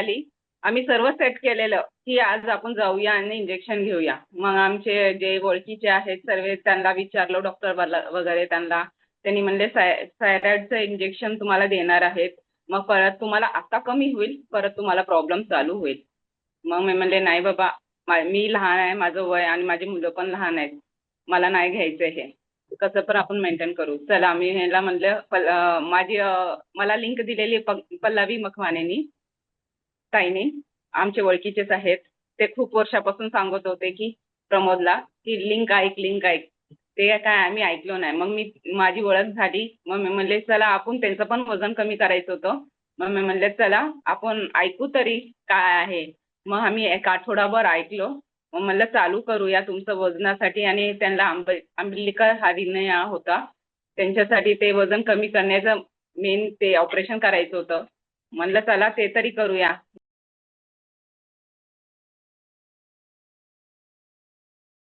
आली. आम्ही सर्व सेट केलेलं, की आज आपण जाऊया आणि इंजेक्शन घेऊया. मग आमचे जे ओळखीचे आहेत सर्व त्यांना विचारलं डॉक्टर वगैरे त्यांना. त्यांनी म्हणले थायरॉइडचं इंजेक्शन तुम्हाला देणार आहेत. मग परत तुम्हाला आता कमी होईल, परत तुम्हाला प्रॉब्लेम चालू होईल. मग मी म्हणले नाही बाबा, मी लहान आहे, माझं वय आणि माझी मुलं पण लहान आहेत. मला नाही घ्यायचं हे. कसं पण आपण मेंटेन करू. चला मी ह्याला म्हणलं मला लिंक दिलेली पल्लवी मखवानेनी ताईने, आमचे ओळखीचेच आहेत. ते खूप वर्षापासून सांगत होते, की प्रमोदला, की लिंक ऐक, लिंक ऐक. ते काय आम्ही ऐकलो नाही. मग माझी ओळख झाली. मग मी म्हणले चला आपण त्यांचं पण वजन कमी करायचं होतं. मग मी म्हणले चला आपण ऐकू तरी काय आहे. मग आम्ही एक आठवडाभर ऐकलो. मग म्हणलं चालू करूया तुमचं वजनासाठी आणि त्यांना अंबिलिका हर्निया होता. त्यांच्यासाठी ते वजन कमी करण्याचं मेन ते ऑपरेशन करायचं होतं. म्हणलं चला ते तरी करूया.